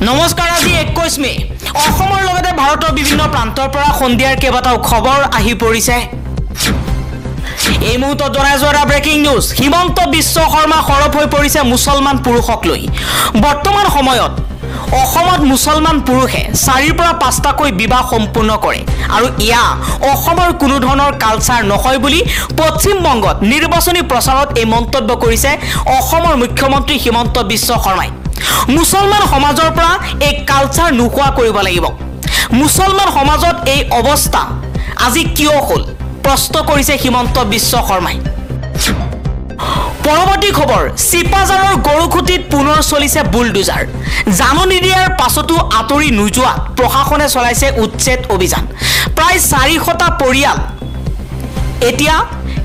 নমস্কাৰ। আজি 21 মে অসমৰ লগতে ভাৰতৰ বিভিন্ন প্ৰান্তৰ পৰা সন্ধিয়াৰ কেইবাটাও খবৰ আহি পৰিছে। এই মুহূৰ্তত জনাই যোৱা ব্ৰেকিং নিউজ। হিমন্ত বিশ্ব শৰ্মা সৰব হৈ পৰিছে মুছলমান পুৰুষক লৈ। বৰ্তমান সময়ত অসমত মুছলমান পুৰুষে 4ৰ পৰা 5টাকৈ বিবাহ সম্পূৰ্ণ কৰে আৰু ইয়া অসমৰ কোনো ধৰণৰ কালচাৰ নহয় বুলি পশ্চিমবংগত নিৰ্বাচনী প্ৰচাৰত এই মন্তব্য কৰিছে অসমৰ মুখ্যমন্ত্ৰী হিমন্ত বিশ্ব শৰ্মাই। মুছলমান সমাজৰ পৰা এই কালচাৰ নোহোৱা কৰিব লাগিব। মুছলমান সমাজত এই অৱস্থা আজি কিয় হ'ল প্ৰশ্ন কৰিছে হিমন্ত বিশ্ব শৰ্মাই। পৰৱৰ্তী খবৰ, চিপাঝাৰৰ গৰুখুটিত পুনৰ চলিছে বুলডোজাৰ। জাননী দিয়াৰ পাছতো আঁতৰি নোযোৱা প্ৰশাসনে চলাইছে উচ্ছেদ অভিযান। প্ৰায় 400টা পৰিয়াল এতিয়া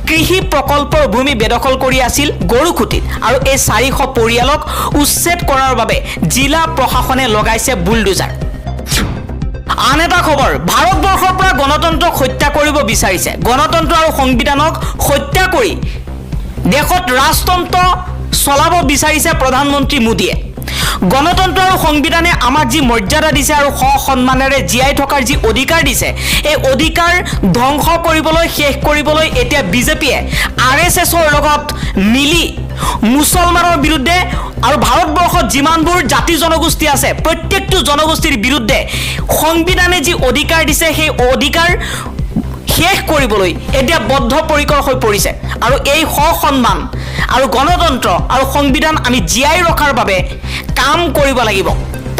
কৃষি প্ৰকল্পৰ ভূমি বেদখল কৰি আছিল গৰুখুটিত আৰু এই 400 পৰিয়ালক উচ্ছেদ কৰাৰ বাবে জিলা প্ৰশাসনে লগাইছে বুলডোজাৰ। আন এটা খবৰ, ভাৰতবৰ্ষৰ পৰা গণতন্ত্ৰক হত্যা কৰিব বিচাৰিছে। গণতন্ত্ৰ আৰু সংবিধানক হত্যা কৰি দেশত ৰাজতন্ত্ৰ চলাব বিচাৰিছে প্ৰধানমন্ত্ৰী মোদীয়ে। গণতন্ত্ৰ আৰু সংবিধানে আমাক যি মৰ্যাদা দিছে আৰু সন্মানেৰে জীয়াই থকাৰ যি অধিকাৰ দিছে, এই অধিকাৰ ধ্বংস কৰিবলৈ, শেষ কৰিবলৈ এতিয়া বিজেপিয়ে RSSৰ লগত মিলি মুছলমানৰ বিৰুদ্ধে আৰু ভাৰতবৰ্ষত যিমানবোৰ জাতি জনগোষ্ঠী আছে প্ৰত্যেকটো জনগোষ্ঠীৰ বিৰুদ্ধে সংবিধানে যি অধিকাৰ দিছে সেই অধিকাৰ শেষ কৰিবলৈ এতিয়া বদ্ধপৰিকৰ হৈ পৰিছে। আৰু এই সন্মান আৰু গণতন্ত্ৰ আৰু সংবিধান আমি জীয়াই ৰখাৰ বাবে কাম কৰিব লাগিব।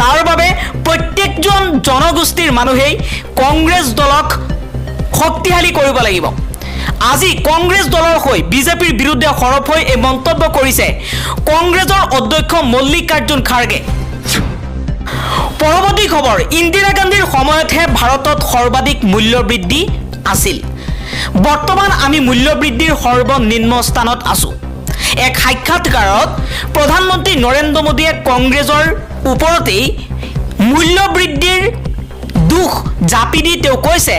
তাৰ বাবে প্ৰত্যেকজন জনগোষ্ঠীৰ মানুহেই কংগ্ৰেছ দলক শক্তিশালী কৰিব লাগিব। আজি কংগ্ৰেছ দলৰ হৈ বিজেপিৰ বিৰুদ্ধে সৰব হৈ এই মন্তব্য কৰিছে কংগ্ৰেছৰ অধ্যক্ষ মল্লিকাৰ্জুন খাৰ্গে। পৰৱৰ্তী খবৰ, ইন্দিৰা গান্ধীৰ সময়তহে ভাৰতত সৰ্বাধিক মূল্যবৃদ্ধি আছিল। বৰ্তমান আমি মূল্যবৃদ্ধিৰ সৰ্বনিম্ন স্থানত আছোঁ। এক সাক্ষাৎকাৰত প্ৰধানমন্ত্ৰী নৰেন্দ্ৰ মোদীয়ে কংগ্ৰেছৰ ওপৰতেই মূল্যবৃদ্ধিৰ দুখ জাপি দি তেওঁ কৈছে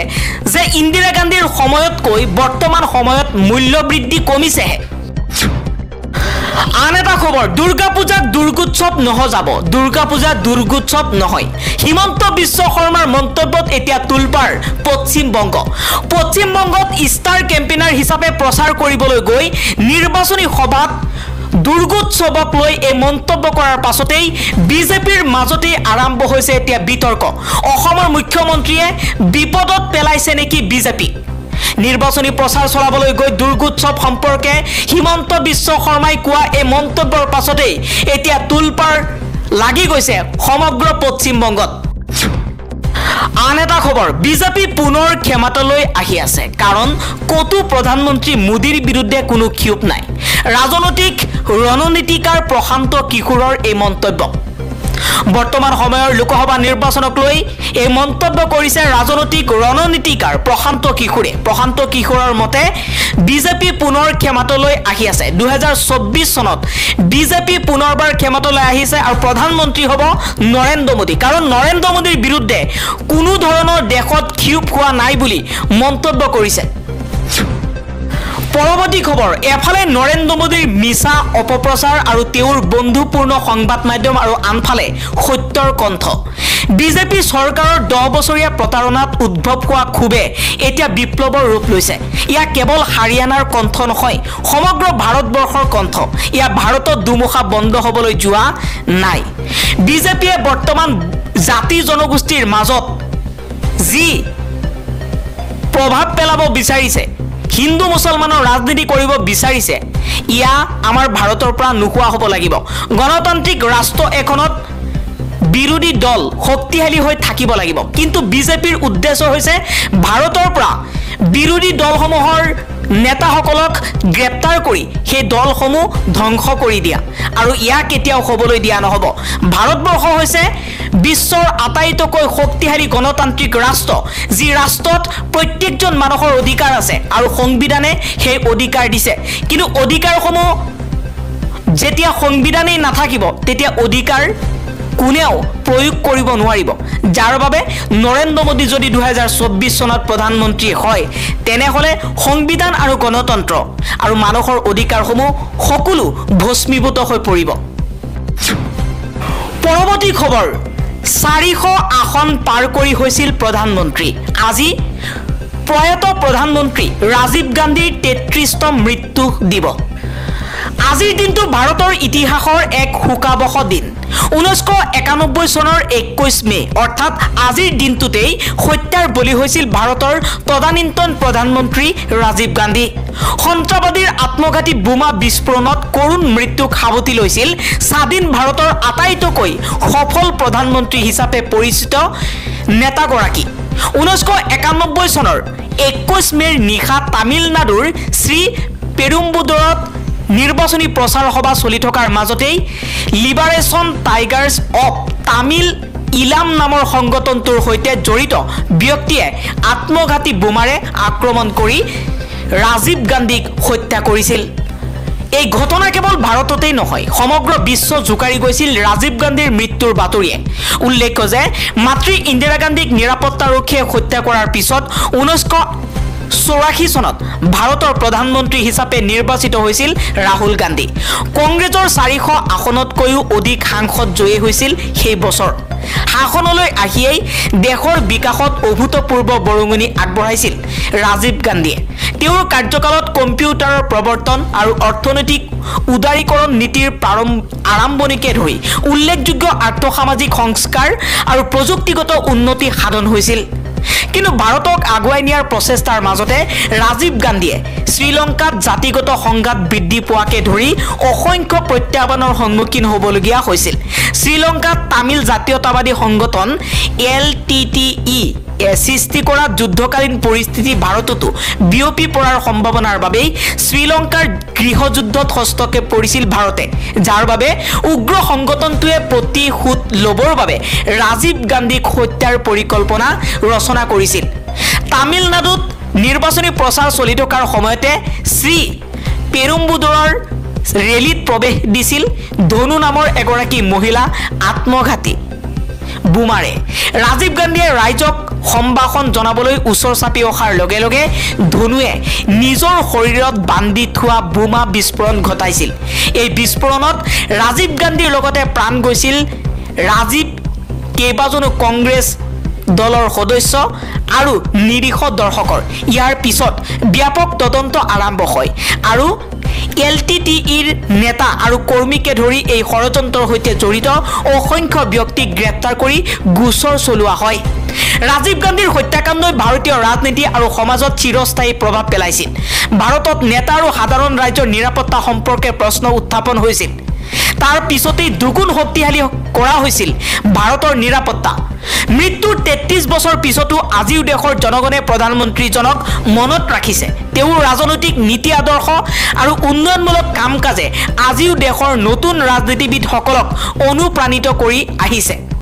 যে ইন্দিৰা গান্ধীৰ সময়তকৈ বৰ্তমান সময়ত মূল্যবৃদ্ধি কমিছেহে। আন এটা খবৰ, দুৰ্গা পূজাক দুৰ্গোৎসৱ নহজাব। দুৰ্গা পূজা দুৰ্গোৎসৱ নহয়। হিমন্ত বিশ্ব শৰ্মাৰ মন্তব্যত এতিয়া তোলপাৰ পশ্চিমবংগ। পশ্চিমবংগত ষ্টাৰ কেম্পেইনাৰ হিচাপে প্ৰচাৰ কৰিবলৈ গৈ নিৰ্বাচনী সভাত দুৰ্গোৎসৱক লৈ এই মন্তব্য কৰাৰ পাছতেই বিজেপিৰ মাজতেই আৰম্ভ হৈছে এতিয়া বিতৰ্ক। অসমৰ মুখ্যমন্ত্ৰীয়ে বিপদত পেলাইছে নেকি বিজেপি? নিৰ্বাচনী প্ৰচাৰ চলাবলৈ গৈ দুৰ্গোৎসৱ সম্পৰ্কে হিমন্ত বিশ্ব শৰ্মাই কোৱা এই মন্তব্যৰ পাছতেই এতিয়া তোলপাৰ লাগি গৈছে সমগ্ৰ পশ্চিমবংগত। আন এটা খবৰ, বিজেপি পুনৰ ক্ষমতালৈ আহি আছে। কাৰণ ক'তো প্ৰধানমন্ত্ৰী মোদীৰ বিৰুদ্ধে কোনো ক্ষোভ নাই। ৰাজনৈতিক ৰণনীতিকাৰ প্ৰশান্ত কিশোৰৰ এই মন্তব্য। বৰ্তমান সময়ৰ লোকসভা নিৰ্বাচনক লৈ এই মন্তব্য কৰিছে ৰাজনৈতিক ৰণনীতিকাৰ প্ৰশান্ত কিশোৰে। প্ৰশান্ত কিশোৰৰ মতে বিজেপি পুনৰ ক্ষমতালৈ আহি আছে। 2024 চনত বিজেপি পুনৰবাৰ ক্ষমতালৈ আহিছে আৰু প্ৰধানমন্ত্ৰী হ'ব নৰেন্দ্ৰ মোদী। কাৰণ নৰেন্দ্ৰ মোদীৰ বিৰুদ্ধে কোনো ধৰণৰ দেশত ক্ষোভ হোৱা নাই বুলি মন্তব্য কৰিছে। পৰৱৰ্তী খবৰ, এফালে নৰেন্দ্ৰ মোদীৰ মিছা অপপ্ৰচাৰ আৰু তেওঁৰ বন্ধুপূৰ্ণ সংবাদ মাধ্যম আৰু আনফালে সত্যৰ কণ্ঠ। বিজেপি চৰকাৰৰ 10 বছৰীয়া প্ৰতাৰণাত উদ্ভৱ হোৱা ক্ষোভে এতিয়া বিপ্লৱৰ ৰূপ লৈছে। ইয়া কেৱল হাৰিয়ানাৰ কণ্ঠ নহয়, সমগ্ৰ ভাৰতবৰ্ষৰ কণ্ঠ। ইয়া ভাৰতত দুমুখা বন্ধ হ'বলৈ যোৱা নাই। বিজেপিয়ে বৰ্তমান জাতি জনগোষ্ঠীৰ মাজত যি প্ৰভাৱ পেলাব বিচাৰিছে, হিন্দু মুছলমানৰ ৰাজনীতি কৰিব বিচাৰিছে, ইয়া আমাৰ ভাৰতৰ পৰা নোহোৱা হ'ব লাগিব। গণতান্ত্ৰিক ৰাষ্ট্ৰ এখনত বিৰোধী দল শক্তিশালী হৈ থাকিব লাগিব। কিন্তু বিজেপিৰ উদ্দেশ্য হৈছে ভাৰতৰ পৰা বিৰোধী দলসমূহৰ নেতাসকলক গ্ৰেপ্তাৰ কৰি সেই দলসমূহ ধ্বংস কৰি দিয়া, আৰু ইয়াক কেতিয়াও হ'বলৈ দিয়া নহ'ব। ভাৰতবৰ্ষ হৈছে বিশ্বৰ আটাইতকৈ শক্তিশালী গণতান্ত্ৰিক ৰাষ্ট্ৰ, যি ৰাষ্ট্ৰত প্ৰত্যেকজন মানুহৰ অধিকাৰ আছে আৰু সংবিধানে সেই অধিকাৰ দিছে। কিন্তু অধিকাৰসমূহ যেতিয়া সংবিধানেই নাথাকিব তেতিয়া অধিকাৰ কোনেও প্ৰয়োগ কৰিব নোৱাৰিব। যাৰ বাবে নৰেন্দ্ৰ মোদী যদি 2024 চনত প্ৰধানমন্ত্ৰী হয় তেনেহ'লে সংবিধান আৰু গণতন্ত্ৰ আৰু মানুহৰ অধিকাৰসমূহ সকলো ভস্মীভূত হৈ পৰিব। পৰৱৰ্তী খবৰ, 400 আসন পাৰ কৰি হৈছিল প্ৰধানমন্ত্ৰী। আজি প্ৰয়াত প্ৰধানমন্ত্ৰী ৰাজীৱ গান্ধীৰ 33তম মৃত্যু দিৱস। আজিৰ দিনটো ভাৰতৰ ইতিহাসৰ এক শোকাবহ দিন। 1991 চনৰ 21 মে অৰ্থাৎ আজিৰ দিনটোতেই হত্যাৰ বলি হৈছিল ভাৰতৰ তদানীন্তন প্ৰধানমন্ত্ৰী ৰাজীৱ গান্ধী। সন্ত্ৰাসবাদীৰ আত্মঘাতী বোমা বিস্ফোৰণত কৰুণ মৃত্যুক সাৱটি লৈছিল স্বাধীন ভাৰতৰ আটাইতকৈ সফল প্ৰধানমন্ত্ৰী হিচাপে পৰিচিত নেতাগৰাকী। 1991 চনৰ 21 মেৰ নিশা তামিলনাডুৰ শ্ৰী পেৰুম্বুদুৰত নিৰ্বাচনী প্ৰচাৰ সভা চলি থকাৰ মাজতেই লিবাৰেশ্যন টাইগাৰ্ছ অৱ তামিল ইলাম নামৰ সংগঠনটোৰ সৈতে জড়িত ব্যক্তিয়ে আত্মঘাতী বোমাৰে আক্ৰমণ কৰি ৰাজীৱ গান্ধীক হত্যা কৰিছিল। এই ঘটনা কেৱল ভাৰততেই নহয়, সমগ্ৰ বিশ্ব জোকাৰি গৈছিল ৰাজীৱ গান্ধীৰ মৃত্যুৰ বাতৰিয়ে। উল্লেখ্য যে মাতৃ ইন্দিৰা গান্ধীক নিৰাপত্তাৰক্ষীয়ে হত্যা কৰাৰ পিছত 1984 চনত ভাৰতৰ প্ৰধানমন্ত্ৰী হিচাপে নিৰ্বাচিত হৈছিল ৰাহুল গান্ধী। কংগ্ৰেছৰ 400 আসনতকৈও অধিক সাংসদ জয়ী হৈছিল সেই বছৰ। শাসনলৈ আহিয়েই দেশৰ বিকাশত অভূতপূৰ্ব বৰঙণি আগবঢ়াইছিল ৰাজীৱ গান্ধীয়ে। তেওঁৰ কাৰ্যকালত কম্পিউটাৰৰ প্ৰৱৰ্তন আৰু অৰ্থনৈতিক উদাৰীকৰণ নীতিৰ আৰম্ভণিকে ধৰি উল্লেখযোগ্য আৰ্থসামাজিক সংস্কাৰ আৰু প্ৰযুক্তিগত উন্নতি সাধন হৈছিল। কিন্তু ভাৰতক আগুৱাই নিয়াৰ প্ৰচেষ্টাৰ মাজতে ৰাজীৱ গান্ধীয়ে শ্ৰীলংকাত জাতিগত সংঘাত বৃদ্ধি পোৱাকে ধৰি অসংখ্য প্ৰত্যাহ্বানৰ সন্মুখীন হ'বলগীয়া হৈছিল। শ্ৰীলংকাত তামিল জাতীয়তাবাদী সংগঠন LTTE সৃষ্টি কৰা যুদ্ধকালীন পৰিস্থিতি ভাৰততো বিয়পি পৰাৰ সম্ভাৱনাৰ বাবেই শ্ৰীলংকাৰ গৃহযুদ্ধত হস্তক্ষেপ কৰিছিল ভাৰতে, যাৰ বাবে উগ্ৰ সংগঠনটোৱে প্ৰতিশোধ ল'বৰ বাবে ৰাজীৱ গান্ধীক হত্যাৰ পৰিকল্পনা ৰচনা কৰিছিল। তামিলনাডুত নিৰ্বাচনী প্ৰচাৰ চলি থকাৰ সময়তে শ্ৰী পেৰুম্বুদুৰৰ ৰেলীত প্ৰৱেশ দিছিল ধনু নামৰ এগৰাকী মহিলা আত্মঘাতী বোমাৰে। ৰাজীৱ গান্ধীয়ে ৰাইজক সম্ভাষণ জনাবলৈ ওচৰ চাপি অহাৰ লগে লগে ধনুৱে নিজৰ শৰীৰত বান্ধি থোৱা বোমা বিস্ফোৰণ ঘটাইছিল। এই বিস্ফোৰণত ৰাজীৱ গান্ধীৰ লগতে প্ৰাণ গৈছিল ৰাজীৱ কেইবাজনো কংগ্ৰেছ দলৰ সদস্য আৰু নিৰীহ দৰ্শকৰ। ইয়াৰ পিছত ব্যাপক তদন্ত আৰম্ভ হয় আৰু LTTEৰ নেতা আৰু কৰ্মীকে ধৰি এই ষড়যন্ত্ৰৰ সৈতে জড়িত অসংখ্য ব্যক্তিক গ্ৰেপ্তাৰ কৰি গোচৰ চলোৱা হয়। ৰাজীৱ গান্ধীৰ হত্যাকাণ্ডই ভাৰতীয় ৰাজনীতি আৰু সমাজত চিৰস্থায়ী প্ৰভাৱ পেলাইছিল। ভাৰতত নেতা আৰু সাধাৰণ ৰাইজৰ নিৰাপত্তা সম্পৰ্কে প্ৰশ্ন উত্থাপন হৈছিল। তাৰ পিছতেই দুগুণ শক্তিশালী কৰা হৈছিল ভাৰতৰ নিৰাপত্তা। মৃত্যুৰ 33 বছৰ পিছতো আজিও দেশৰ জনগণে প্ৰধানমন্ত্ৰীজনক মনত ৰাখিছে। তেওঁৰ ৰাজনৈতিক নীতি আদৰ্শ আৰু উন্নয়নমূলক কাম কাজে আজিও দেশৰ নতুন ৰাজনীতিবিদসকলক অনুপ্ৰাণিত কৰি আহিছে।